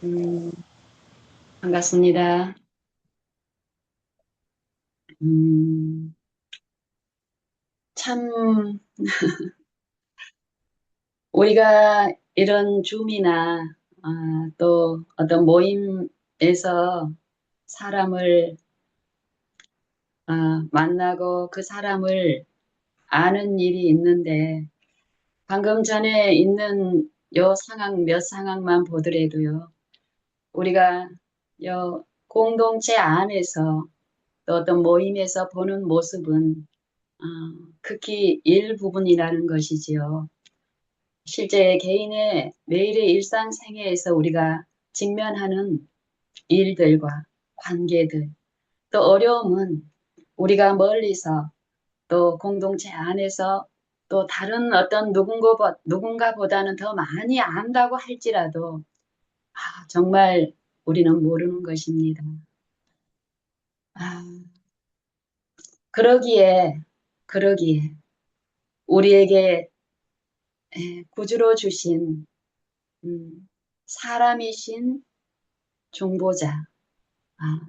음, 반갑습니다. 음, 참, 우리가 이런 줌이나, 또 어떤 모임에서 사람을, 만나고 그 사람을 아는 일이 있는데, 방금 전에 있는 요 상황, 몇 상황만 보더라도요, 우리가 요 공동체 안에서 또 어떤 모임에서 보는 모습은, 어, 극히 일부분이라는 것이지요. 실제 개인의 매일의 일상생활에서 우리가 직면하는 일들과 관계들, 또 어려움은 우리가 멀리서 또 공동체 안에서 또 다른 어떤 누군가보다는 더 많이 안다고 할지라도 정말 우리는 모르는 것입니다. 아, 그러기에, 그러기에 우리에게 구주로 주신 사람이신 중보자, 아,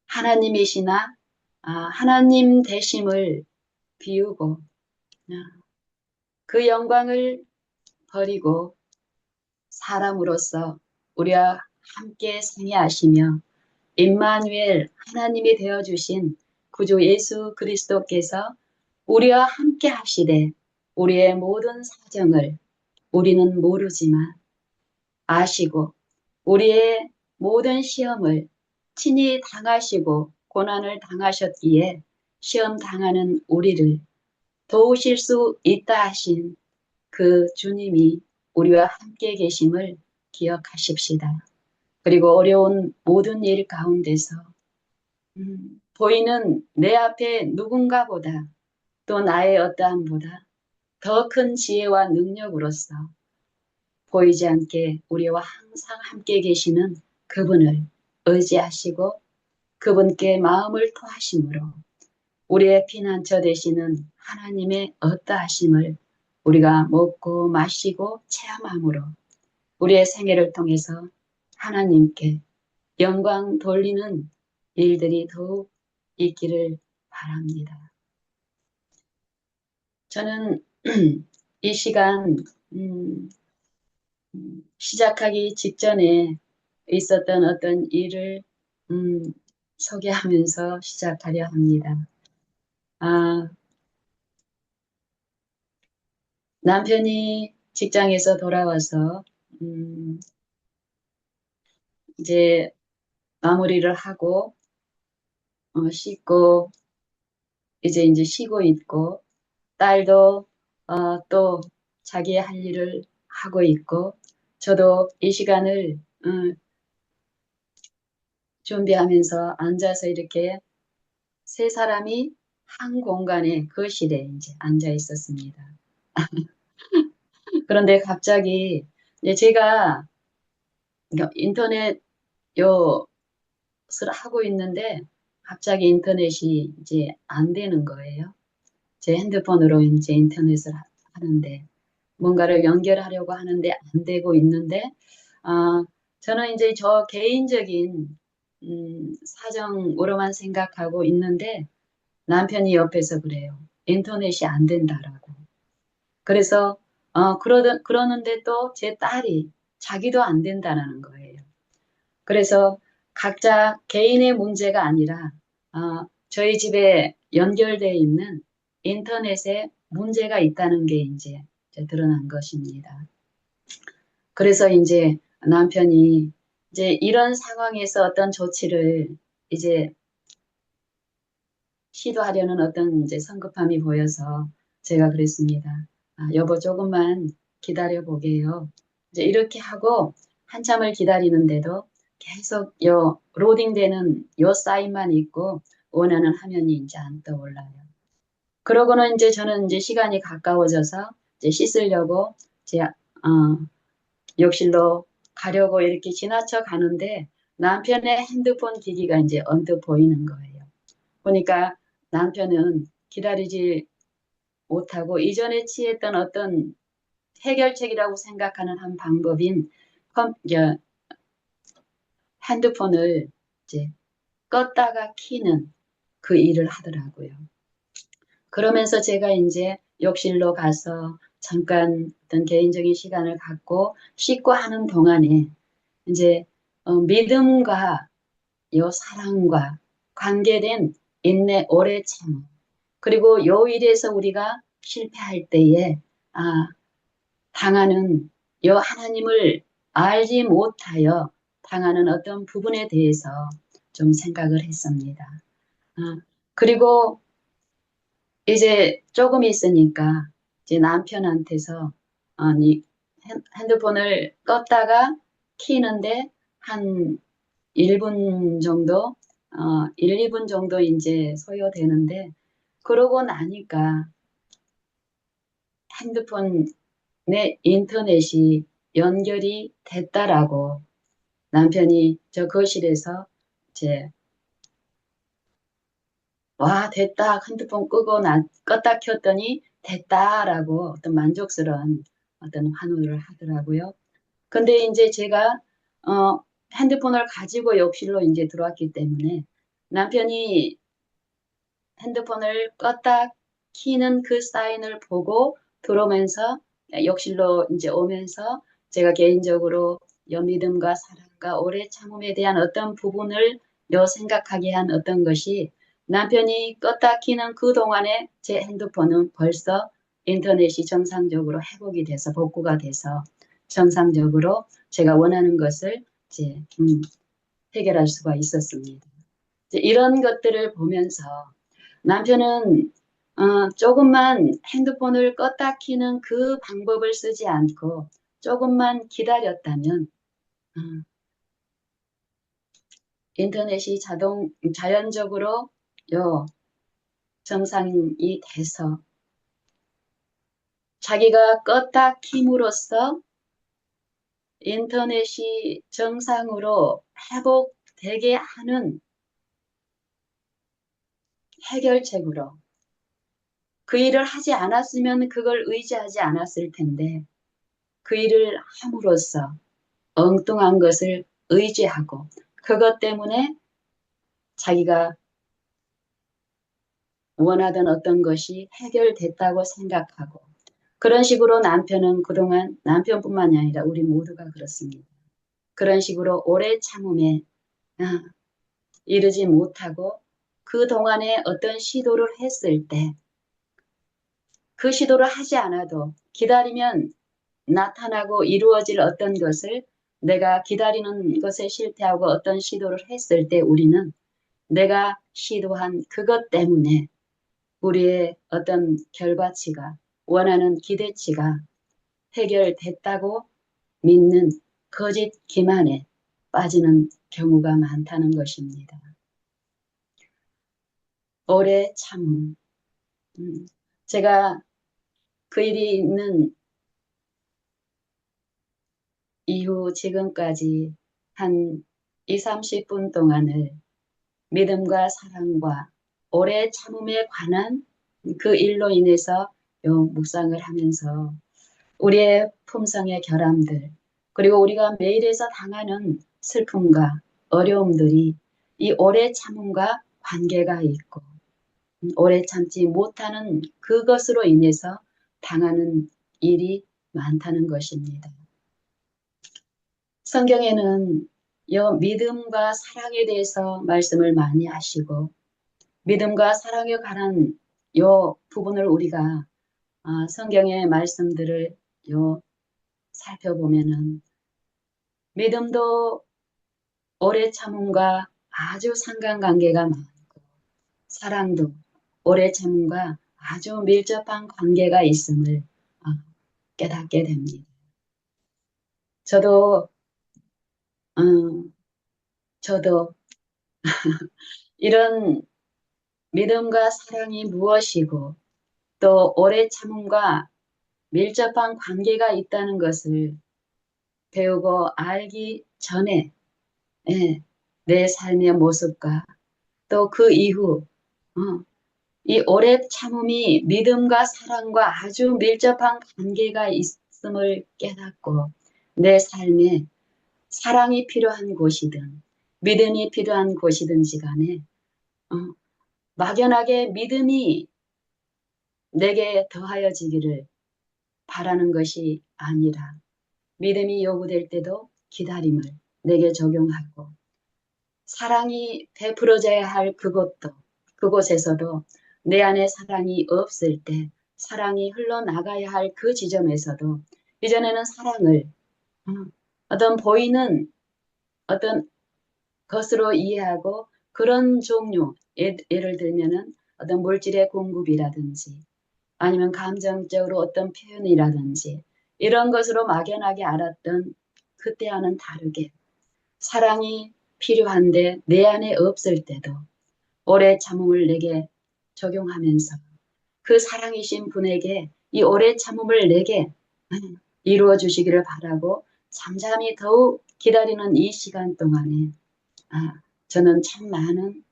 하나님이시나 하나님 되심을 비우고 그 영광을 버리고 사람으로서 우리와 함께 생애하시며 임마누엘 하나님이 되어 주신 구주 예수 그리스도께서 우리와 함께 하시되 우리의 모든 사정을 우리는 모르지만 아시고 우리의 모든 시험을 친히 당하시고 고난을 당하셨기에 시험 당하는 우리를 도우실 수 있다 하신 그 주님이 우리와 함께 계심을 기억하십시다. 그리고 어려운 모든 일 가운데서 보이는 내 앞에 누군가보다 또 나의 어떠함보다 더 큰 지혜와 능력으로서 보이지 않게 우리와 항상 함께 계시는 그분을 의지하시고 그분께 마음을 토하심으로 우리의 피난처 되시는 하나님의 어떠하심을 우리가 먹고 마시고 체험함으로 우리의 생애를 통해서 하나님께 영광 돌리는 일들이 더욱 있기를 바랍니다. 저는 이 시간 음, 시작하기 직전에 있었던 어떤 일을 음, 소개하면서 시작하려 합니다. 아, 남편이 직장에서 돌아와서 음, 이제 마무리를 하고 씻고 이제 쉬고 있고 딸도 또 자기의 할 일을 하고 있고 저도 이 시간을 준비하면서 앉아서 이렇게 세 사람이 한 공간에 거실에 이제 앉아 있었습니다. 그런데 갑자기 이제 제가 인터넷 요을 하고 있는데 갑자기 인터넷이 이제 안 되는 거예요. 제 핸드폰으로 이제 인터넷을 하는데 뭔가를 연결하려고 하는데 안 되고 있는데 저는 이제 저 개인적인 사정으로만 생각하고 있는데 남편이 옆에서 그래요. 인터넷이 안 된다라고. 그래서 그러는데 또 제 딸이 자기도 안 된다는 거예요. 그래서 각자 개인의 문제가 아니라 저희 집에 연결되어 있는 인터넷에 문제가 있다는 게 이제 드러난 것입니다. 그래서 이제 남편이 이제 이런 상황에서 어떤 조치를 이제 시도하려는 어떤 이제 성급함이 보여서 제가 그랬습니다. 여보 조금만 기다려 보게요. 이제 이렇게 하고 한참을 기다리는데도 계속 요 로딩되는 요 사인만 있고 원하는 화면이 이제 안 떠올라요. 그러고는 이제 저는 이제 시간이 가까워져서 이제 씻으려고 제 욕실로 가려고 이렇게 지나쳐 가는데 남편의 핸드폰 기기가 이제 언뜻 보이는 거예요. 보니까 남편은 기다리지 못하고 이전에 취했던 어떤 해결책이라고 생각하는 한 방법인 핸드폰을 이제 껐다가 켜는 그 일을 하더라고요. 그러면서 제가 이제 욕실로 가서 잠깐 어떤 개인적인 시간을 갖고 씻고 하는 동안에 이제 믿음과 요 사랑과 관계된 인내, 오래 참, 그리고 요 일에서 우리가 실패할 때에 당하는 요 하나님을 알지 못하여 당하는 어떤 부분에 대해서 좀 생각을 했습니다. 아, 그리고 이제 조금 있으니까 이제 남편한테서 아니 핸드폰을 껐다가 키는데 한 1분 정도, 1, 2분 정도 이제 소요되는데 그러고 나니까 핸드폰에 인터넷이 연결이 됐다라고 남편이 저 거실에서 이제 와 됐다 핸드폰 끄고 껐다 켰더니 됐다라고 어떤 만족스러운 어떤 환호를 하더라고요. 근데 이제 제가 핸드폰을 가지고 욕실로 이제 들어왔기 때문에 남편이 핸드폰을 껐다 키는 그 사인을 보고 들어오면서 욕실로 이제 오면서 제가 개인적으로 믿음과 사랑과 오래 참음에 대한 어떤 부분을 생각하게 한 어떤 것이 남편이 껐다 키는 그 동안에 제 핸드폰은 벌써 인터넷이 정상적으로 회복이 돼서 복구가 돼서 정상적으로 제가 원하는 것을 이제 해결할 수가 있었습니다. 이제 이런 것들을 보면서 남편은 조금만 핸드폰을 껐다 키는 그 방법을 쓰지 않고 조금만 기다렸다면 어, 인터넷이 자연적으로 정상이 돼서 자기가 껐다 킴으로써 인터넷이 정상으로 회복되게 하는 해결책으로 그 일을 하지 않았으면 그걸 의지하지 않았을 텐데 그 일을 함으로써 엉뚱한 것을 의지하고 그것 때문에 자기가 원하던 어떤 것이 해결됐다고 생각하고 그런 식으로 남편은 그동안 남편뿐만이 아니라 우리 모두가 그렇습니다. 그런 식으로 오래 참음에 아, 이르지 못하고 그동안에 어떤 시도를 했을 때 그 시도를 하지 않아도 기다리면 나타나고 이루어질 어떤 것을 내가 기다리는 것에 실패하고 어떤 시도를 했을 때 우리는 내가 시도한 그것 때문에 우리의 어떤 결과치가 원하는 기대치가 해결됐다고 믿는 거짓 기만에 빠지는 경우가 많다는 것입니다. 오래 참음. 제가 그 일이 있는 이후 지금까지 한 2, 30분 동안을 믿음과 사랑과 오래 참음에 관한 그 일로 인해서 묵상을 하면서 우리의 품성의 결함들 그리고 우리가 매일에서 당하는 슬픔과 어려움들이 이 오래 참음과 관계가 있고 오래 참지 못하는 그것으로 인해서 당하는 일이 많다는 것입니다. 성경에는 믿음과 사랑에 대해서 말씀을 많이 하시고 믿음과 사랑에 관한 부분을 우리가 성경의 말씀들을 살펴보면은 믿음도 오래 참음과 아주 상관관계가 많고 사랑도 오래 참음과 아주 밀접한 관계가 있음을 깨닫게 됩니다. 저도 저도 이런 믿음과 사랑이 무엇이고 또 오래 참음과 밀접한 관계가 있다는 것을 배우고 알기 전에 내 삶의 모습과 또 그 이후 이 오래 참음이 믿음과 사랑과 아주 밀접한 관계가 있음을 깨닫고 내 삶에 사랑이 필요한 곳이든 믿음이 필요한 곳이든지 간에 막연하게 믿음이 내게 더하여지기를 바라는 것이 아니라 믿음이 요구될 때도 기다림을 내게 적용하고 사랑이 베풀어져야 할 그곳에서도 내 안에 사랑이 없을 때 사랑이 흘러나가야 할 그 지점에서도 이전에는 사랑을 어, 어떤 보이는 어떤 것으로 이해하고 그런 종류 예를 들면은 어떤 물질의 공급이라든지 아니면 감정적으로 어떤 표현이라든지 이런 것으로 막연하게 알았던 그때와는 다르게 사랑이 필요한데 내 안에 없을 때도 오래 참음을 내게 적용하면서 그 사랑이신 분에게 이 오래 참음을 내게 이루어 주시기를 바라고 잠잠히 더욱 기다리는 이 시간 동안에 저는 참 많은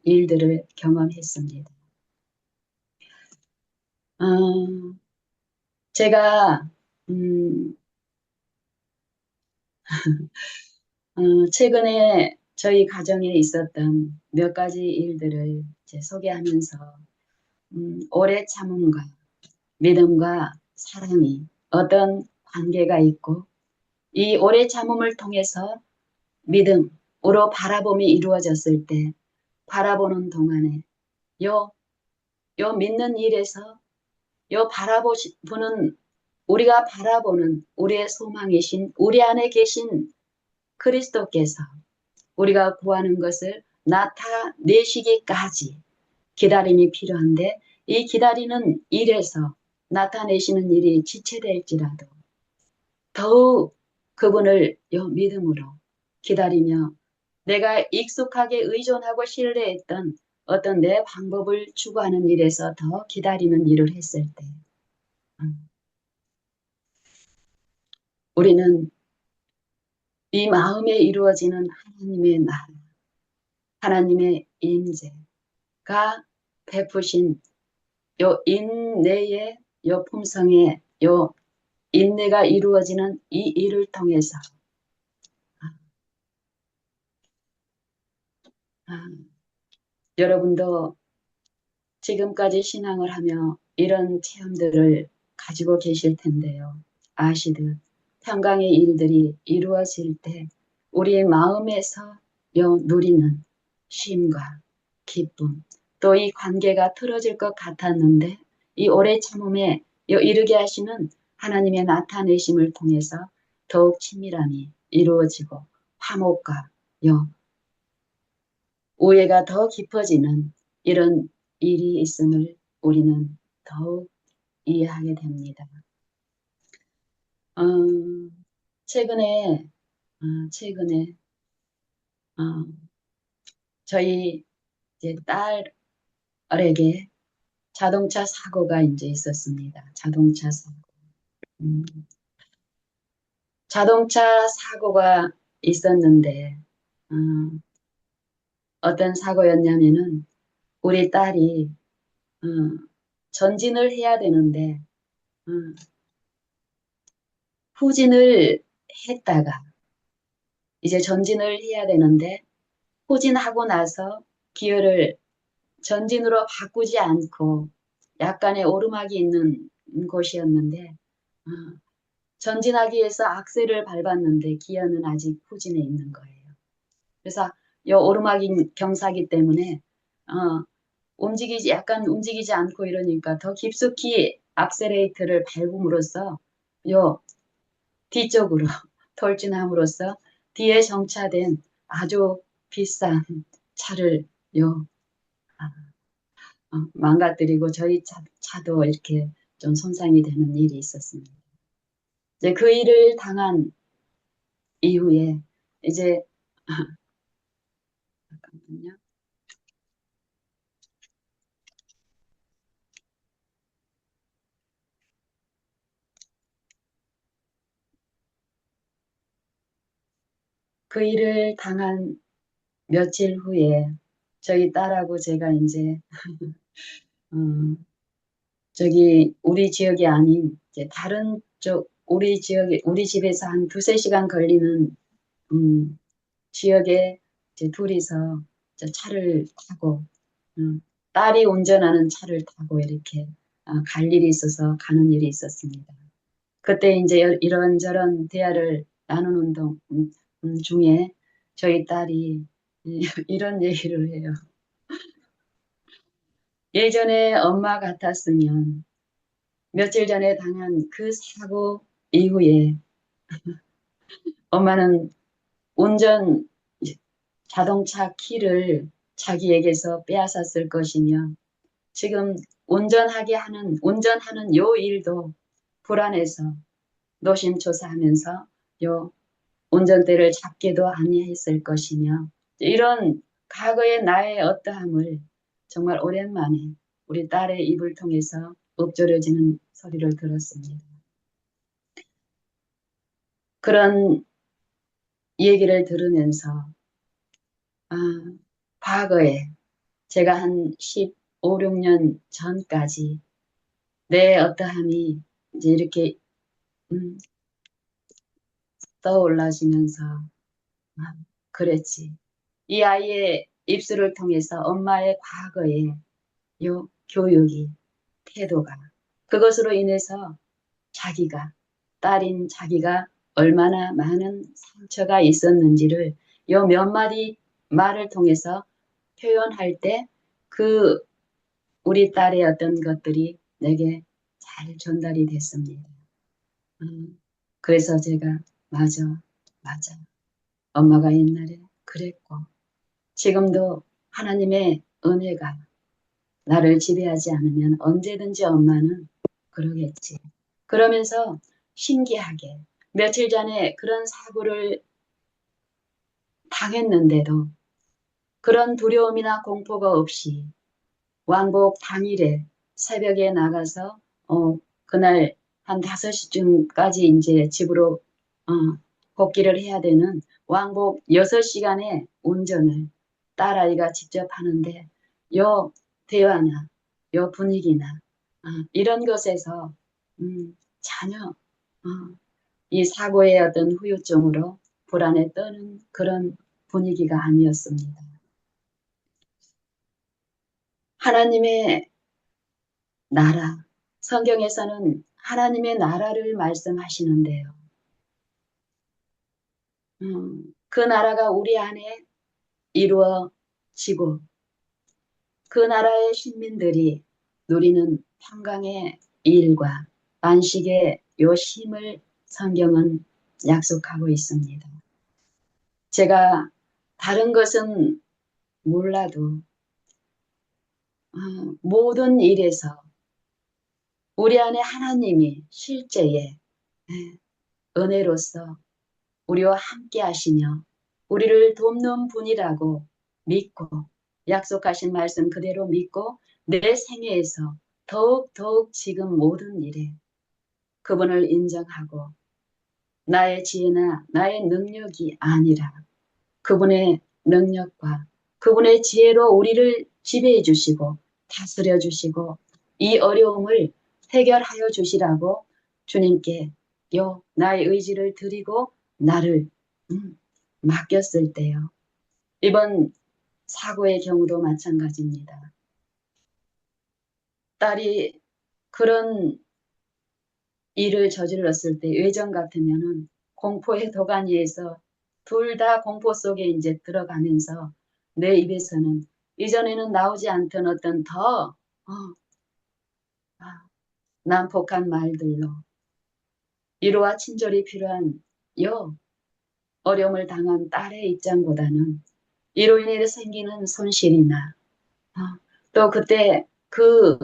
일들을 경험했습니다. 제가 최근에 저희 가정에 있었던 몇 가지 일들을 이제 소개하면서 오래 참음과 믿음과 사랑이 어떤 관계가 있고 이 오래 참음을 통해서 믿음으로 바라봄이 이루어졌을 때 바라보는 동안에 요 믿는 일에서 요 바라보는 우리가 바라보는 우리의 소망이신 우리 안에 계신 그리스도께서 우리가 구하는 것을 나타내시기까지 기다림이 필요한데 이 기다리는 일에서 나타내시는 일이 지체될지라도 더욱 그분을 믿음으로 기다리며 내가 익숙하게 의존하고 신뢰했던 어떤 내 방법을 추구하는 일에서 더 기다리는 일을 했을 때 우리는 이 마음에 이루어지는 하나님의 나라, 하나님의 임재가 베푸신 요 인내의 요 품성의 요 인내가 이루어지는 이 일을 통해서 아, 여러분도 지금까지 신앙을 하며 이런 체험들을 가지고 계실 텐데요. 아시듯 평강의 일들이 이루어질 때 우리의 마음에서 누리는 쉼과 기쁨 또 이 관계가 틀어질 것 같았는데 이 오래 참음에 이르게 하시는 하나님의 나타내심을 통해서 더욱 친밀함이 이루어지고 화목과 우애가 더 깊어지는 이런 일이 있음을 우리는 더욱 이해하게 됩니다. 어, 최근에 최근에 어, 저희 이제 딸에게 자동차 사고가 이제 있었습니다. 자동차 사고. 음, 자동차 사고가 있었는데 어, 어떤 사고였냐면은 우리 딸이 어, 전진을 해야 되는데 어, 후진을 했다가 이제 전진을 해야 되는데 후진하고 나서 기어를 전진으로 바꾸지 않고 약간의 오르막이 있는 곳이었는데 어, 전진하기 위해서 악셀을 밟았는데 기어는 아직 후진에 있는 거예요. 그래서 이 오르막인 경사기 때문에 어, 약간 움직이지 않고 이러니까 더 깊숙이 악셀레이터를 밟음으로써 요 뒤쪽으로 돌진함으로써 뒤에 정차된 아주 비싼 차를 요 망가뜨리고 저희 차도 이렇게 좀 손상이 되는 일이 있었습니다. 이제 그 일을 당한 이후에 이제 잠깐만요. 그 일을 당한 며칠 후에 저희 딸하고 제가 이제 어, 저기 우리 지역이 아닌 이제 다른 쪽 우리 지역에 우리 집에서 한 두세 시간 걸리는 지역에 이제 둘이서 저 차를 타고 음, 딸이 운전하는 차를 타고 이렇게 갈 일이 있어서 가는 일이 있었습니다. 그때 이제 이런저런 대화를 나누는 중에 저희 딸이 이런 얘기를 해요. 예전에 엄마 같았으면 며칠 전에 당한 그 사고 이후에 엄마는 운전 자동차 키를 자기에게서 빼앗았을 것이며 지금 운전하는 요 일도 불안해서 노심초사하면서 요 운전대를 잡기도 아니했을 것이며 이런 과거의 나의 어떠함을 정말 오랜만에 우리 딸의 입을 통해서 읊조려지는 소리를 들었습니다. 그런 얘기를 들으면서 아, 과거에 제가 한 15, 16년 전까지 내 어떠함이 이제 이렇게 음, 떠올라지면서 아, 그랬지. 이 아이의 입술을 통해서 엄마의 과거의 요 교육이 태도가 그것으로 인해서 자기가 딸인 자기가 얼마나 많은 상처가 있었는지를 요 몇 마디 말을 통해서 표현할 때 그 우리 딸의 어떤 것들이 내게 잘 전달이 됐습니다. 그래서 제가 맞아, 맞아. 엄마가 옛날에 그랬고 지금도 하나님의 은혜가 나를 지배하지 않으면 언제든지 엄마는 그러겠지. 그러면서 신기하게 며칠 전에 그런 사고를 당했는데도 그런 두려움이나 공포가 없이 왕복 당일에 새벽에 나가서 그날 한 5시쯤까지 이제 집으로 어, 복귀를 해야 되는 왕복 6시간의 운전을 딸아이가 직접 하는데 요 대화나 요 분위기나 이런 것에서 전혀 이 사고의 어떤 후유증으로 불안에 떠는 그런 분위기가 아니었습니다. 하나님의 나라, 성경에서는 하나님의 나라를 말씀하시는데요. 그 나라가 우리 안에 이루어지고 그 나라의 식민들이 누리는 평강의 일과 안식의 요 힘을 성경은 약속하고 있습니다. 제가 다른 것은 몰라도 모든 일에서 우리 안에 하나님이 실제의 은혜로서 우리와 함께 하시며 우리를 돕는 분이라고 믿고 약속하신 말씀 그대로 믿고 내 생애에서 더욱 지금 모든 일에 그분을 인정하고 나의 지혜나 나의 능력이 아니라 그분의 능력과 그분의 지혜로 우리를 지배해 주시고 다스려 주시고 이 어려움을 해결하여 주시라고 주님께 나의 의지를 드리고 나를 맡겼을 때요. 이번 사고의 경우도 마찬가지입니다. 딸이 그런 일을 저질렀을 때 예전 같으면은 공포의 도가니에서 둘 다 공포 속에 이제 들어가면서 내 입에서는 이전에는 나오지 않던 어떤 더 난폭한 말들로 위로와 친절이 필요한 요 어려움을 당한 딸의 입장보다는 이로 인해 생기는 손실이나 또 그때 그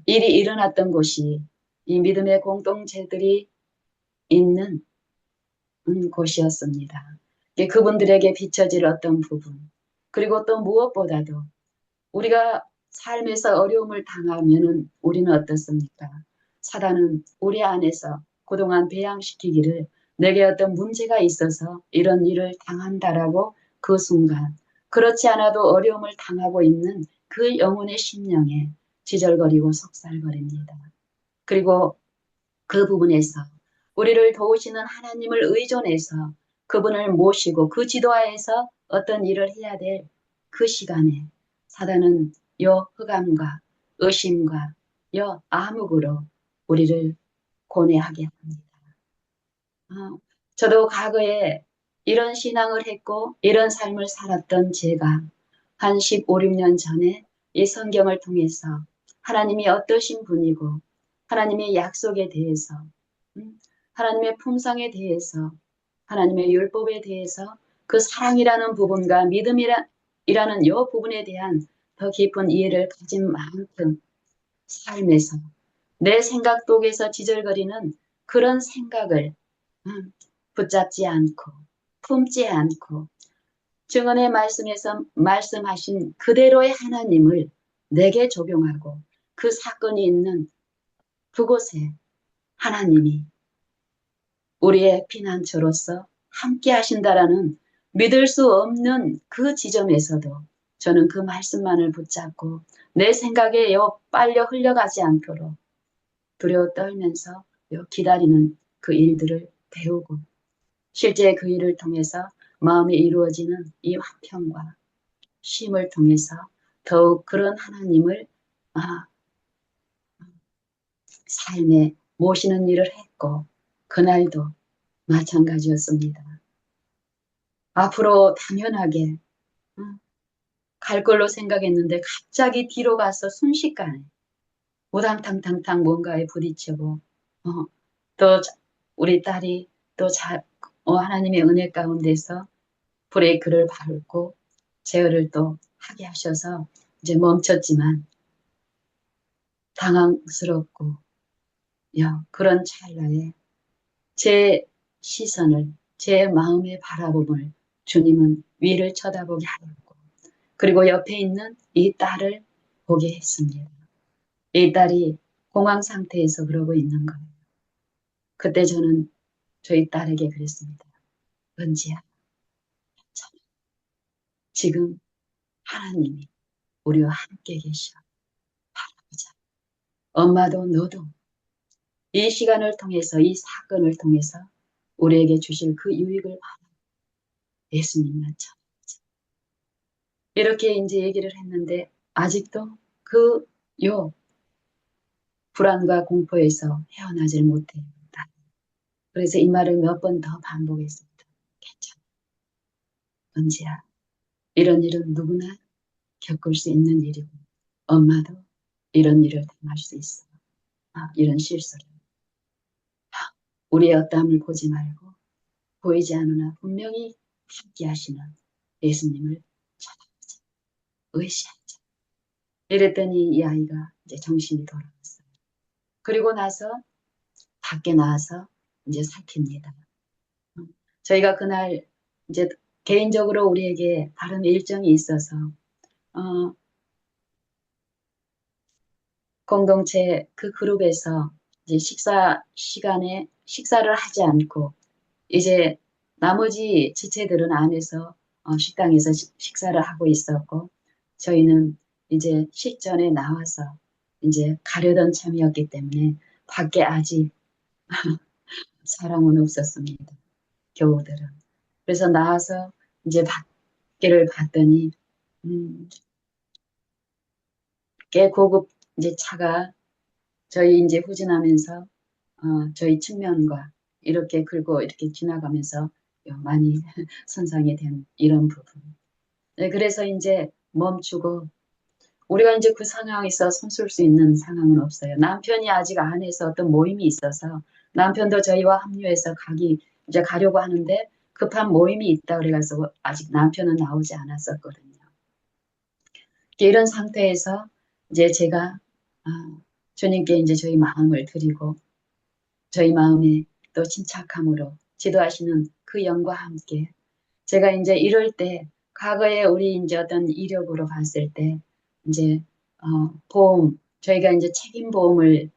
일이 일어났던 곳이 이 믿음의 공동체들이 있는 곳이었습니다. 그분들에게 비춰질 어떤 부분 그리고 또 무엇보다도 우리가 삶에서 어려움을 당하면은 우리는 어떻습니까? 사단은 우리 안에서 그동안 배양시키기를 내게 어떤 문제가 있어서 이런 일을 당한다라고 그 순간 그렇지 않아도 어려움을 당하고 있는 그 영혼의 심령에 지절거리고 속살거립니다. 그리고 그 부분에서 우리를 도우시는 하나님을 의존해서 그분을 모시고 그 지도하에서 어떤 일을 해야 될 그 시간에 사단은 요 흑암과 의심과 요 암흑으로 우리를 고뇌하게 합니다. 저도 과거에 이런 신앙을 했고 이런 삶을 살았던 제가 한 15, 16년 전에 이 성경을 통해서 하나님이 어떠신 분이고 하나님의 약속에 대해서 하나님의 품성에 대해서 하나님의 율법에 대해서 그 사랑이라는 부분과 믿음이라는 이 부분에 대한 더 깊은 이해를 가진 만큼 삶에서 내 생각 속에서 지절거리는 그런 생각을 붙잡지 않고 품지 않고 증언의 말씀에서 말씀하신 그대로의 하나님을 내게 적용하고 그 사건이 있는 그곳에 하나님이 우리의 피난처로서 함께 하신다라는 믿을 수 없는 그 지점에서도 저는 그 말씀만을 붙잡고 내 생각에 빨려 흘러가지 않도록 두려워 떨면서 기다리는 그 일들을 배우고 실제 그 일을 통해서 마음에 이루어지는 이 화평과 쉼을 통해서 더욱 그런 하나님을 삶에 모시는 일을 했고 그날도 마찬가지였습니다. 앞으로 당연하게 갈 걸로 생각했는데 갑자기 뒤로 가서 순식간에 우당탕탕탕 뭔가에 부딪히고 또 우리 딸이 또 하나님의 은혜 가운데서 브레이크를 밟고 제어를 또 하게 하셔서 이제 멈췄지만 당황스럽고 그런 찰나에 제 시선을 제 마음의 바라봄을 주님은 위를 쳐다보게 하였고 그리고 옆에 있는 이 딸을 보게 했습니다. 이 딸이 공황 상태에서 그러고 있는 거예요. 그때 저는 저희 딸에게 그랬습니다. 은지야, 지금 하나님이 우리와 함께 계셔. 바라보자. 엄마도 너도 이 시간을 통해서 이 사건을 통해서 우리에게 주실 그 유익을 바라 예수님만 찾아보자. 이렇게 이제 얘기를 했는데 아직도 불안과 공포에서 헤어나질 못해요. 그래서 이 말을 몇 번 더 반복했습니다. 괜찮아. 은지야, 이런 일은 누구나 겪을 수 있는 일이고 엄마도 이런 일을 당할 수 있어. 이런 실수를. 우리의 어떠함을 보지 말고 보이지 않으나 분명히 함께 하시는 예수님을 찾아보자. 의시하자. 이랬더니 이 아이가 이제 정신이 돌아왔어요. 그리고 나서 밖에 나와서 이제 살핍니다. 저희가 그날 이제 개인적으로 우리에게 다른 일정이 있어서 공동체 그 그룹에서 이제 식사 시간에 식사를 하지 않고 이제 나머지 지체들은 안에서 식당에서 식사를 하고 있었고 저희는 이제 식전에 나와서 이제 가려던 참이었기 때문에 밖에 아직 사람은 없었습니다. 교우들은. 그래서 나와서 이제 밖에를 봤더니 꽤 고급 이제 차가 저희 이제 후진하면서 저희 측면과 이렇게 긁고 이렇게 지나가면서 많이 손상이 된 이런 부분. 네, 그래서 이제 멈추고 우리가 이제 그 상황에서 손쓸 수 있는 상황은 없어요. 남편이 아직 안에서 어떤 모임이 있어서 남편도 저희와 합류해서 이제 가려고 하는데 급한 모임이 있다 그래가지고 아직 남편은 나오지 않았었거든요. 이런 상태에서 이제 제가 주님께 이제 저희 마음을 드리고 저희 마음에 또 침착함으로 지도하시는 그 영과 함께 제가 이제 이럴 때 과거에 우리 이제 어떤 이력으로 봤을 때 이제 보험 저희가 이제 책임보험을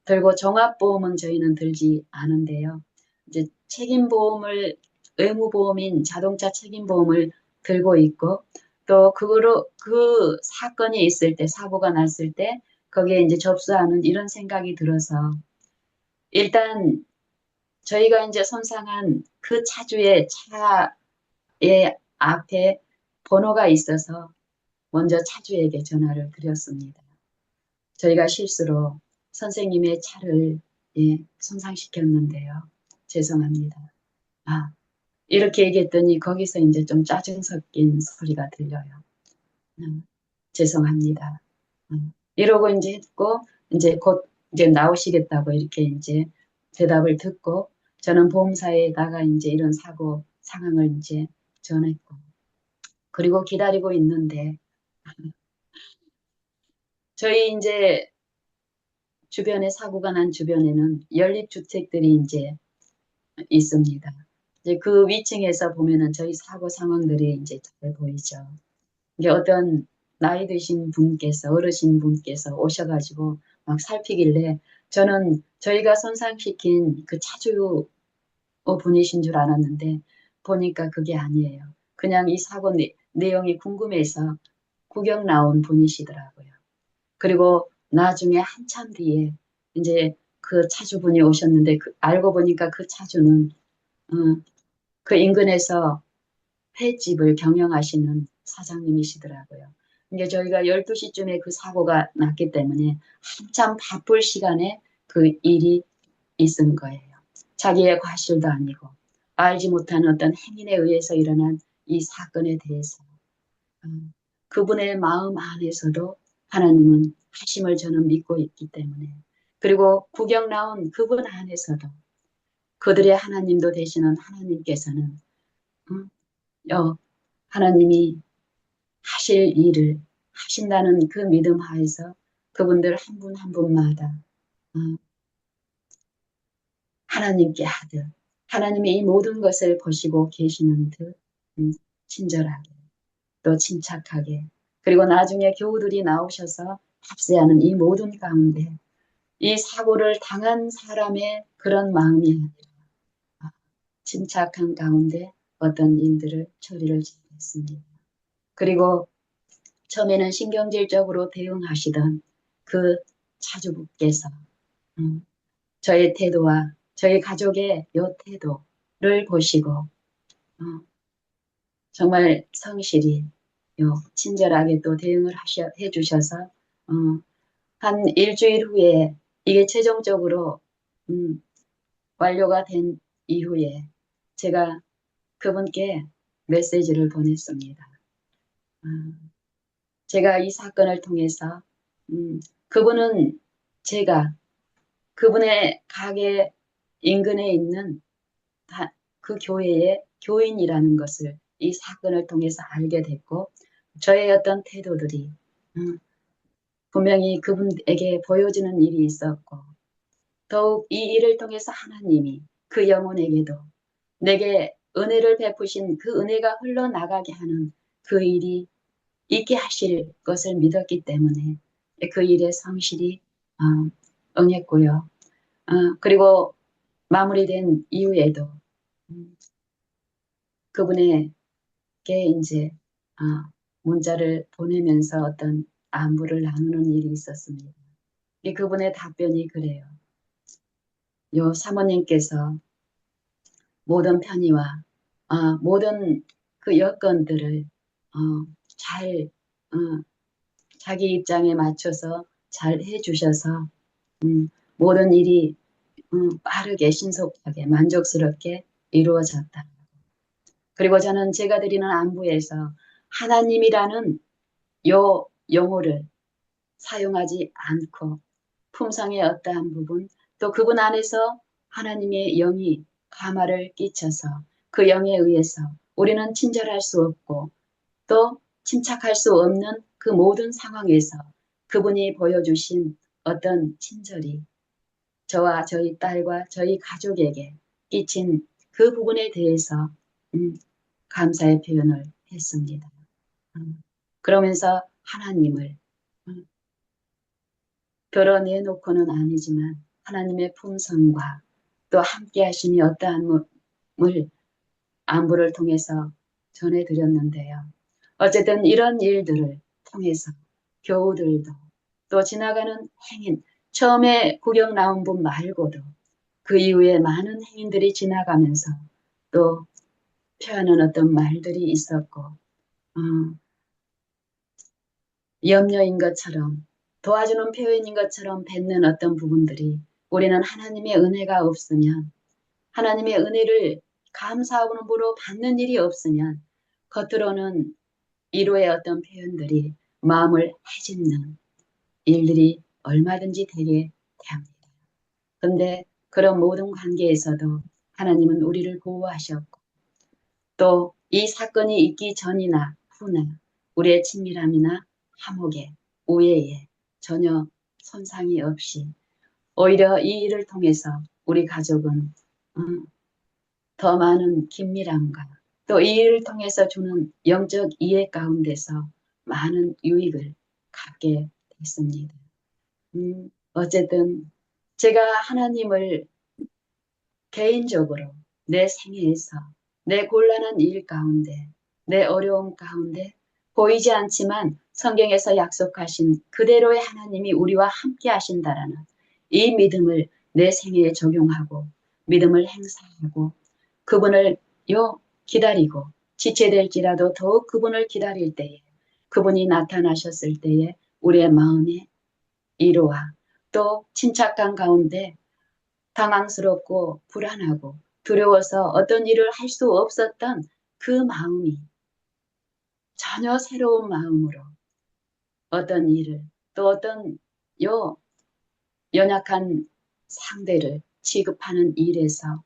들고 종합보험은 저희는 들지 않은데요. 이제 책임보험을 의무보험인 자동차 책임보험을 들고 있고 또 그거로 그 사건이 있을 때 사고가 났을 때 거기에 이제 접수하는 이런 생각이 들어서 일단 저희가 이제 손상한 그 차주의 차의 앞에 번호가 있어서 먼저 차주에게 전화를 드렸습니다. 저희가 실수로 선생님의 차를 손상시켰는데요. 죄송합니다. 아, 이렇게 얘기했더니 거기서 이제 좀 짜증 섞인 소리가 들려요. 음, 죄송합니다. 이러고 이제 했고, 이제 곧 이제 나오시겠다고 이렇게 이제 대답을 듣고, 저는 보험사에다가 이제 이런 사고 상황을 이제 전했고, 그리고 기다리고 있는데, 저희 이제 주변에 사고가 난 주변에는 연립주택들이 이제 있습니다. 이제 그 위층에서 보면은 저희 사고 상황들이 이제 잘 보이죠. 이게 어떤 나이 드신 분께서, 어르신 분께서 오셔가지고 막 살피길래 저는 저희가 손상시킨 그 차주 분이신 줄 알았는데 보니까 그게 아니에요. 그냥 이 사고 내용이 궁금해서 구경 나온 분이시더라고요. 그리고 나중에 한참 뒤에 이제 그 차주분이 오셨는데 알고 보니까 그 차주는 어, 그 인근에서 횟집을 경영하시는 사장님이시더라고요. 이제 저희가 12시쯤에 그 사고가 났기 때문에 한참 바쁠 시간에 그 일이 있은 거예요. 자기의 과실도 아니고 알지 못한 어떤 행인에 의해서 일어난 이 사건에 대해서 그분의 마음 안에서도 하나님은 하심을 저는 믿고 있기 때문에 그리고 구경 나온 그분 안에서도 그들의 하나님도 되시는 하나님께서는 음, 하나님이 하실 일을 하신다는 그 믿음 하에서 그분들 한 분 한 분마다 어, 하나님께 하듯 하나님이 이 모든 것을 보시고 계시는 듯 친절하게 또 침착하게 그리고 나중에 교우들이 나오셔서 합세하는 이 모든 가운데 이 사고를 당한 사람의 그런 마음이 아니라 침착한 가운데 어떤 일들을 처리를 잘했습니다. 그리고 처음에는 신경질적으로 대응하시던 그 차주분께서 음, 저의 태도와 저희 가족의 요 태도를 보시고 정말 성실히 요 친절하게 또 대응을 해주셔서 한 일주일 후에 이게 최종적으로 음, 완료가 된 이후에 제가 그분께 메시지를 보냈습니다. 제가 이 사건을 통해서 그분은 제가 그분의 가게 인근에 있는 그 교회의 교인이라는 것을 이 사건을 통해서 알게 됐고 저의 어떤 태도들이 음, 분명히 그분에게 보여지는 일이 있었고 더욱 이 일을 통해서 하나님이 그 영혼에게도 내게 은혜를 베푸신 그 은혜가 흘러나가게 하는 그 일이 있게 하실 것을 믿었기 때문에 그 일에 성실히 응했고요. 그리고 마무리된 이후에도 그분에게 이제 문자를 보내면서 어떤 안부를 나누는 일이 있었습니다. 그분의 답변이 그래요. 요 사모님께서 모든 편의와 모든 그 여건들을 잘 자기 입장에 맞춰서 잘 해주셔서 모든 일이 빠르게 신속하게 만족스럽게 이루어졌다. 그리고 저는 제가 드리는 안부에서 하나님이라는 요 용어를 사용하지 않고 품성의 어떠한 부분 또 그분 안에서 하나님의 영이 감화를 끼쳐서 그 영에 의해서 우리는 친절할 수 없고 또 침착할 수 없는 그 모든 상황에서 그분이 보여주신 어떤 친절이 저와 저희 딸과 저희 가족에게 끼친 그 부분에 대해서 감사의 표현을 했습니다. 그러면서 하나님을 음, 드러내놓고는 아니지만 하나님의 품성과 또 함께 하심이 어떠함을 안부를 통해서 전해드렸는데요. 어쨌든 이런 일들을 통해서 교우들도 또 지나가는 행인, 처음에 구경 나온 분 말고도 그 이후에 많은 행인들이 지나가면서 또 표하는 어떤 말들이 있었고, 염려인 것처럼 도와주는 표현인 것처럼 뱉는 어떤 부분들이 우리는 하나님의 은혜가 없으면 하나님의 은혜를 감사함으로 받는 일이 없으면 겉으로는 위로의 어떤 표현들이 마음을 해집는 일들이 얼마든지 되게 됩니다. 그런데 그런 모든 관계에서도 하나님은 우리를 보호하셨고 또 이 사건이 있기 전이나 후나 우리의 친밀함이나 화목에 우애에 전혀 손상이 없이 오히려 이 일을 통해서 우리 가족은 더 많은 긴밀함과 또 이 일을 통해서 주는 영적 이해 가운데서 많은 유익을 갖게 됐습니다. 어쨌든 제가 하나님을 개인적으로 내 생애에서 내 곤란한 일 가운데 내 어려움 가운데 보이지 않지만 성경에서 약속하신 그대로의 하나님이 우리와 함께 하신다라는 이 믿음을 내 생애에 적용하고 믿음을 행사하고 그분을 기다리고 지체될지라도 더욱 그분을 기다릴 때에 그분이 나타나셨을 때에 우리의 마음에 위로와 또 침착감 가운데 당황스럽고 불안하고 두려워서 어떤 일을 할 수 없었던 그 마음이 전혀 새로운 마음으로 어떤 일을 또 어떤 연약한 상대를 취급하는 일에서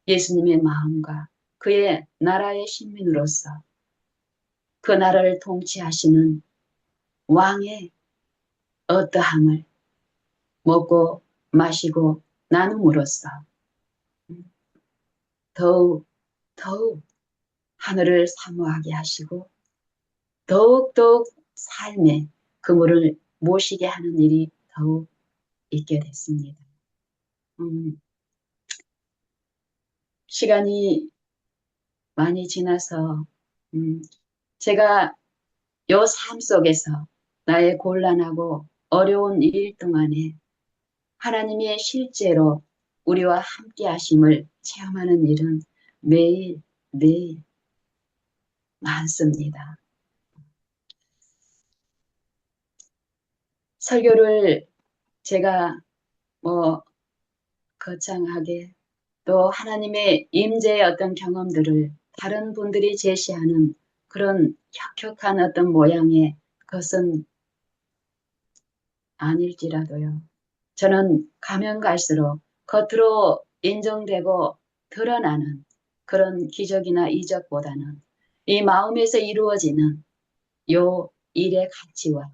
예수님의 마음과 그의 나라의 신민으로서 그 나라를 통치하시는 왕의 어떠함을 먹고 마시고 나눔으로써 더욱 하늘을 사모하게 하시고 더욱더욱 삶의 그물을 모시게 하는 일이 더욱 있게 됐습니다. 시간이 많이 지나서 제가 요 삶 속에서 나의 곤란하고 어려운 일 동안에 하나님의 실제로 우리와 함께 하심을 체험하는 일은 매일 많습니다. 설교를 제가 거창하게 또 하나님의 임재의 어떤 경험들을 다른 분들이 제시하는 그런 혁혁한 어떤 모양의 것은 아닐지라도요. 저는 가면 갈수록 겉으로 인정되고 드러나는 그런 기적이나 이적보다는 이 마음에서 이루어지는 요 일의 가치와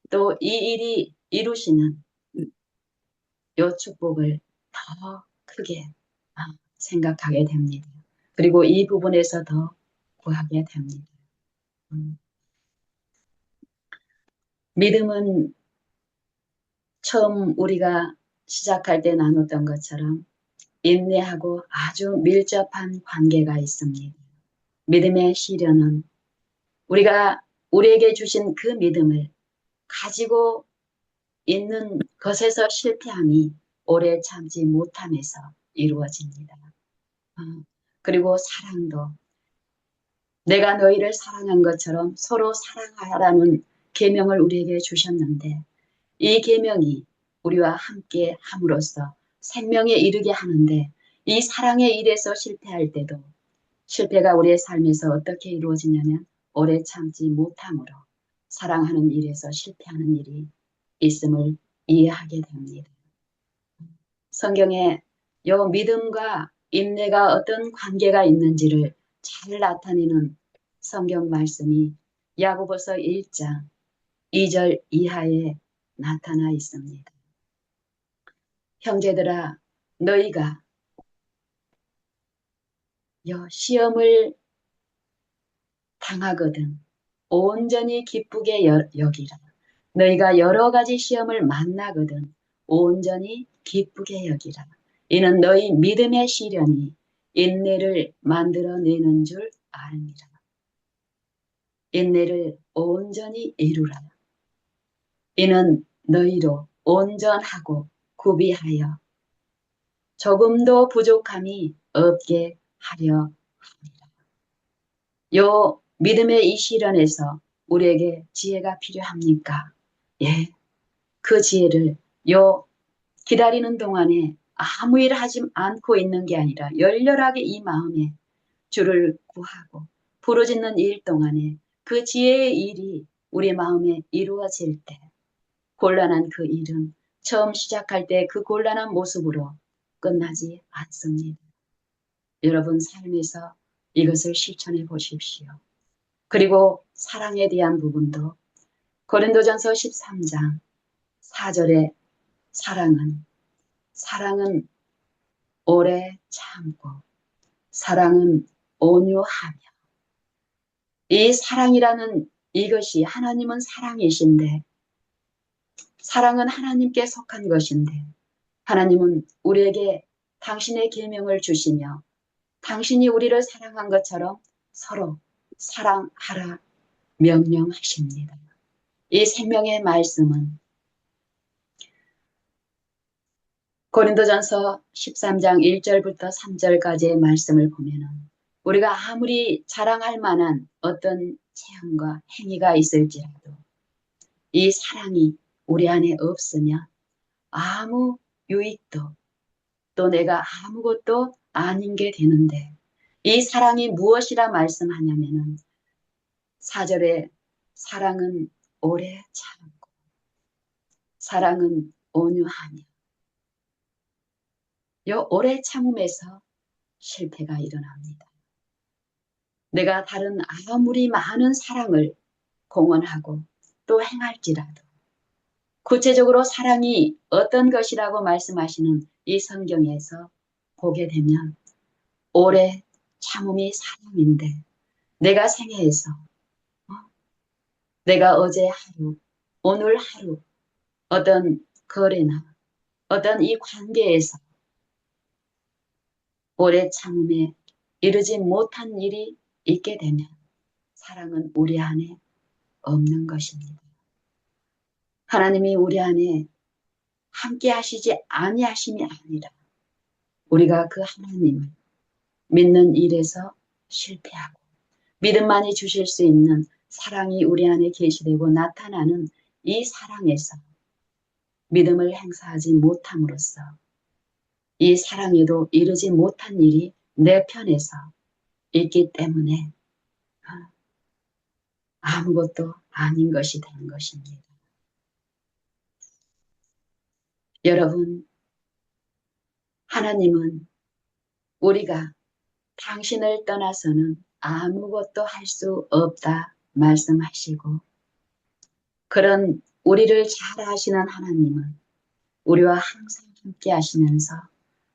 또 이 일이 이루시는 요 축복을 더 크게 생각하게 됩니다. 그리고 이 부분에서 더 구하게 됩니다. 믿음은 처음 우리가 시작할 때 나눴던 것처럼 인내하고 아주 밀접한 관계가 있습니다. 믿음의 시련은 우리에게 주신 그 믿음을 가지고 있는 것에서 실패함이 오래 참지 못함에서 이루어집니다. 그리고 사랑도 내가 너희를 사랑한 것처럼 서로 사랑하라는 계명을 우리에게 주셨는데 이 계명이 우리와 함께 함으로써 생명에 이르게 하는데 이 사랑의 일에서 실패할 때도 실패가 우리의 삶에서 어떻게 이루어지냐면 오래 참지 못함으로 사랑하는 일에서 실패하는 일이 있음을 이해하게 됩니다. 성경에 요 믿음과 인내가 어떤 관계가 있는지를 잘 나타내는 성경 말씀이 야고보서 1장 2절 이하에 나타나 있습니다. 형제들아 너희가 시험을 당하거든 온전히 기쁘게 여기라. 너희가 여러 가지 시험을 만나거든 온전히 기쁘게 여기라. 이는 너희 믿음의 시련이 인내를 만들어내는 줄 아느니라. 인내를 온전히 이루라. 이는 너희로 온전하고 구비하여 조금도 부족함이 없게 하려 합니다. 요 믿음의 이 시련에서 우리에게 지혜가 필요합니까? 예, 그 지혜를 요 기다리는 동안에 아무 일 하지 않고 있는 게 아니라 열렬하게 이 마음에 주를 구하고 부르짖는 일 동안에 그 지혜의 일이 우리 마음에 이루어질 때 곤란한 그 일은 처음 시작할 때 그 곤란한 모습으로 끝나지 않습니다. 여러분 삶에서 이것을 실천해 보십시오. 그리고 사랑에 대한 부분도 고린도전서 13장 4절에 사랑은 오래 참고 사랑은 온유하며 이 사랑이라는 이것이 하나님은 사랑이신데 사랑은 하나님께 속한 것인데 하나님은 우리에게 당신의 계명을 주시며 당신이 우리를 사랑한 것처럼 서로 사랑하라 명령하십니다. 이 생명의 말씀은 고린도전서 13장 1절부터 3절까지의 말씀을 보면은 우리가 아무리 자랑할 만한 어떤 체험과 행위가 있을지라도 이 사랑이 우리 안에 없으면 아무 유익도 또 내가 아무것도 아닌 게 되는데 이 사랑이 무엇이라 말씀하냐면은 4절에 사랑은 오래 참고 사랑은 온유하며 요 오래 참음에서 실패가 일어납니다. 내가 다른 아무리 많은 사랑을 공언하고 또 행할지라도 구체적으로 사랑이 어떤 것이라고 말씀하시는 이 성경에서 보게 되면 오래 참음이 사랑인데 내가 생애에서 내가 어제 하루 오늘 하루 어떤 거래나 어떤 이 관계에서 오래 참음에 이르지 못한 일이 있게 되면 사랑은 우리 안에 없는 것입니다. 하나님이 우리 안에 함께 하시지 아니하심이 아니라 우리가 그 하나님을 믿는 일에서 실패하고 믿음만이 주실 수 있는 사랑이 우리 안에 계시되고 나타나는 이 사랑에서 믿음을 행사하지 못함으로써 이 사랑에도 이르지 못한 일이 내 편에서 있기 때문에 아무것도 아닌 것이 되는 것입니다. 여러분, 하나님은 우리가 당신을 떠나서는 아무것도 할 수 없다 말씀하시고 그런 우리를 잘 아시는 하나님은 우리와 항상 함께 하시면서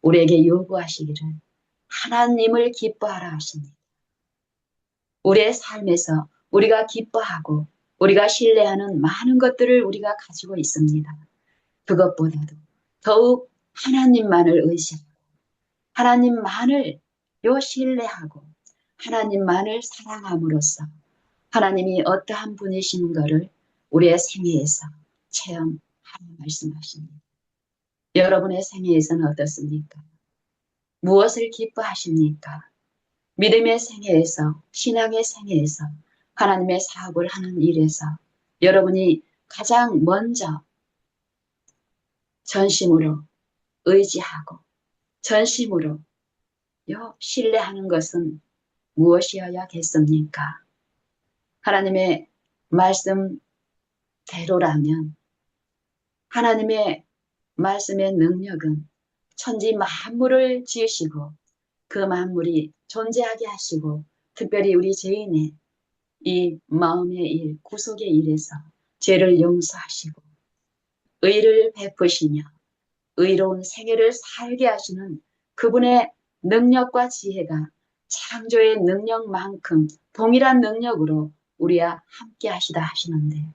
우리에게 요구하시기를 하나님을 기뻐하라 하십니다. 우리의 삶에서 우리가 기뻐하고 우리가 신뢰하는 많은 것들을 우리가 가지고 있습니다. 그것보다도 더욱 하나님만을 의지하고 하나님만을 신뢰하고 하나님만을 사랑함으로써 하나님이 어떠한 분이신 것을 우리의 생애에서 체험하라 말씀하십니다. 여러분의 생애에서는 어떻습니까? 무엇을 기뻐하십니까? 믿음의 생애에서 신앙의 생애에서 하나님의 사업을 하는 일에서 여러분이 가장 먼저 전심으로 의지하고 전심으로 신뢰하는 것은 무엇이어야겠습니까? 하나님의 말씀대로라면 하나님의 말씀의 능력은 천지 만물을 지으시고 그 만물이 존재하게 하시고 특별히 우리 죄인의 이 마음의 일, 구속의 일에서 죄를 용서하시고 의를 베푸시며 의로운 생애를 살게 하시는 그분의 능력과 지혜가 창조의 능력만큼 동일한 능력으로 우리와 함께 하시다 하시는데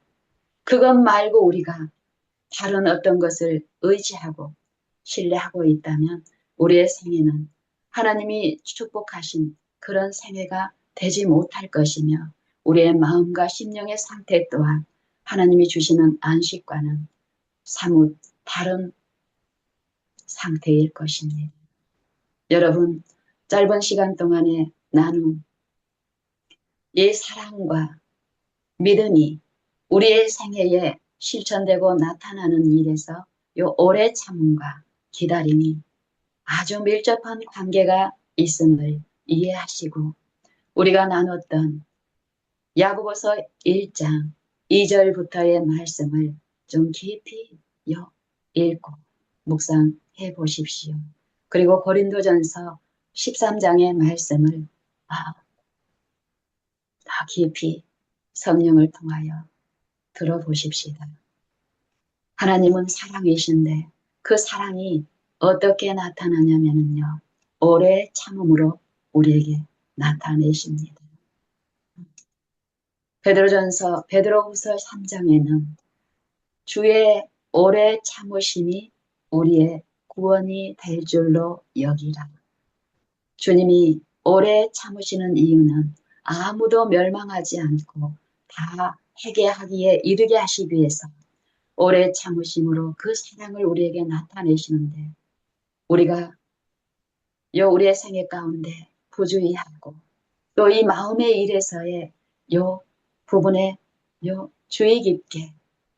그것 말고 우리가 다른 어떤 것을 의지하고 신뢰하고 있다면 우리의 생애는 하나님이 축복하신 그런 생애가 되지 못할 것이며 우리의 마음과 심령의 상태 또한 하나님이 주시는 안식과는 사뭇 다른 상태일 것입니다. 여러분, 짧은 시간 동안에 나눈 이 사랑과 믿음이 우리의 생애에 실천되고 나타나는 일에서 요 오래 참음과 기다림이 아주 밀접한 관계가 있음을 이해하시고 우리가 나눴던 야고보서 1장 2절부터의 말씀을 좀 깊이 읽고 묵상해 보십시오. 그리고 고린도전서 13장의 말씀을 더 깊이 성령을 통하여 들어보십시다. 하나님은 사랑이신데 그 사랑이 어떻게 나타나냐면요. 오래 참음으로 우리에게 나타내십니다. 베드로후서 3장에는 주의 오래 참으심이 우리의 구원이 될 줄로 여기라. 주님이 오래 참으시는 이유는 아무도 멸망하지 않고 다 회개하기에 이르게 하시기 위해서 오래 참으심으로 그 사랑을 우리에게 나타내시는데 우리가 우리의 생애 가운데 부주의하고 또 이 마음의 일에서의 요 부분에 주의 깊게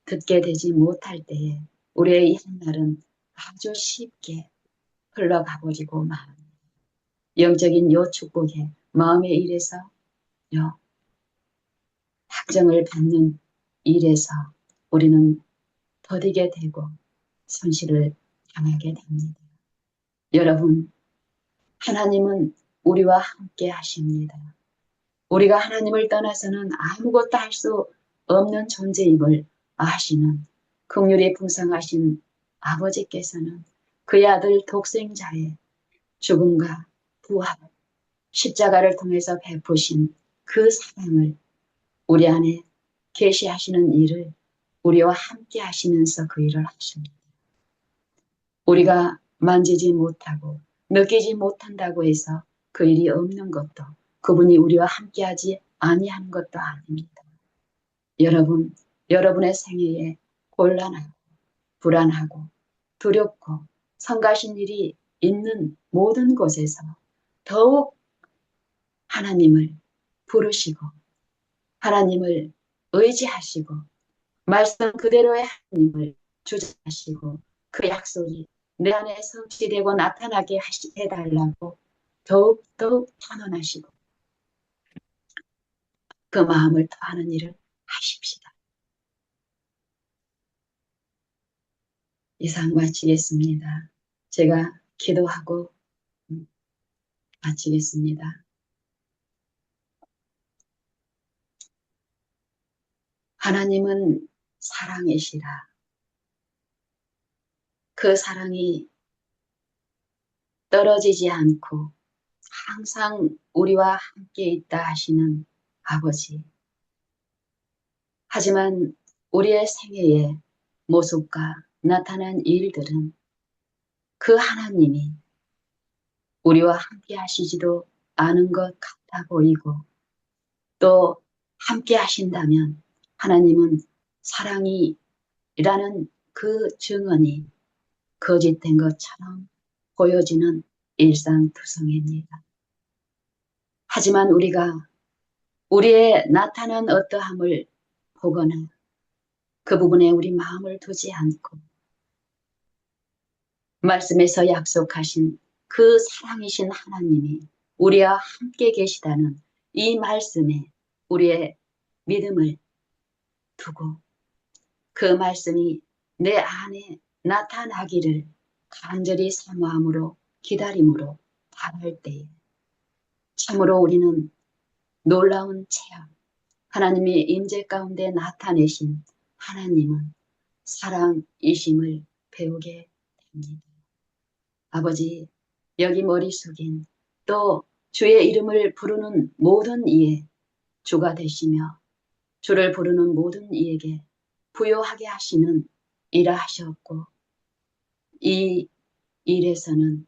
듣게 되지 못할 때에 우리의 이 한날은 아주 쉽게 흘러가 버리고 맙니다. 영적인 요 축복에 마음의 일에서 확정을 받는 일에서 우리는 더디게 되고 손실을 당하게 됩니다. 여러분, 하나님은 우리와 함께 하십니다. 우리가 하나님을 떠나서는 아무것도 할 수 없는 존재임을 아시는 긍휼이 풍성하신 아버지께서는 그의 아들 독생자의 죽음과 부활, 십자가를 통해서 베푸신 그 사랑을 우리 안에 계시하시는 일을 우리와 함께 하시면서 그 일을 하십니다. 우리가 만지지 못하고 느끼지 못한다고 해서 그 일이 없는 것도 그분이 우리와 함께하지 아니하는 것도 아닙니다. 여러분, 여러분의 생애에 곤란하고 불안하고 두렵고 성가신 일이 있는 모든 곳에서 더욱 하나님을 부르시고 하나님을 의지하시고 말씀 그대로의 하나님을 주장하시고 그 약속이 내 안에 성취되고 나타나게 해달라고 더욱 탄원하시고 그 마음을 더하는 일을 하십시다. 이상 마치겠습니다. 제가 기도하고 마치겠습니다. 하나님은 사랑이시라. 그 사랑이 떨어지지 않고 항상 우리와 함께 있다 하시는 아버지. 하지만 우리의 생애의 모습과 나타난 일들은 그 하나님이 우리와 함께 하시지도 않은 것 같아 보이고 또 함께 하신다면 하나님은 사랑이라는 그 증언이 거짓된 것처럼 보여지는 일상투성입니다. 하지만 우리가 우리의 나타난 어떠함을 보거나 그 부분에 우리 마음을 두지 않고 말씀에서 약속하신 그 사랑이신 하나님이 우리와 함께 계시다는 이 말씀에 우리의 믿음을 두고 그 말씀이 내 안에 나타나기를 간절히 사모함으로 기다림으로 바랄 때에 참으로 우리는 놀라운 체험, 하나님의 임재 가운데 나타내신 하나님은 사랑이심을 배우게 됩니다. 아버지, 여기 머리 숙인 또 주의 이름을 부르는 모든 이에 주가 되시며 주를 부르는 모든 이에게 부요하게 하시는 일을 하셨고 이 일에서는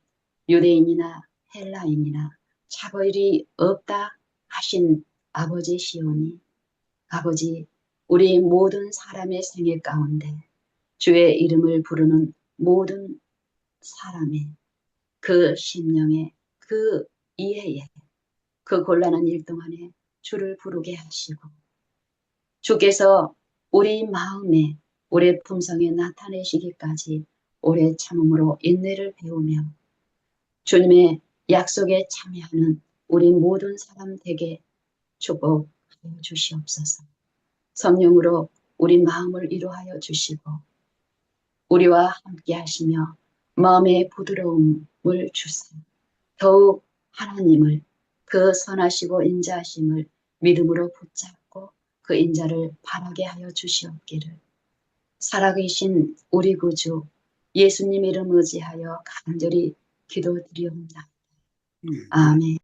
유대인이나 헬라인이나 차별이 없다 하신 아버지시오니 아버지 우리 모든 사람의 생애 가운데 주의 이름을 부르는 모든 사람의 그 심령의 그 이해에 그 곤란한 일 동안에 주를 부르게 하시고 주께서 우리 마음에 우리 품성에 나타내시기까지 오래 참음으로 인내를 배우며 주님의 약속에 참여하는 우리 모든 사람 되게 축복하여 주시옵소서. 성령으로 우리 마음을 위로하여 주시고 우리와 함께 하시며 마음의 부드러움을 주사 더욱 하나님을 그 선하시고 인자하심을 믿음으로 붙잡고 그 인자를 바라게 하여 주시옵기를 살아계신 우리 구주 예수님 이름 의지하여 간절히 기도드리옵나이다. 아멘.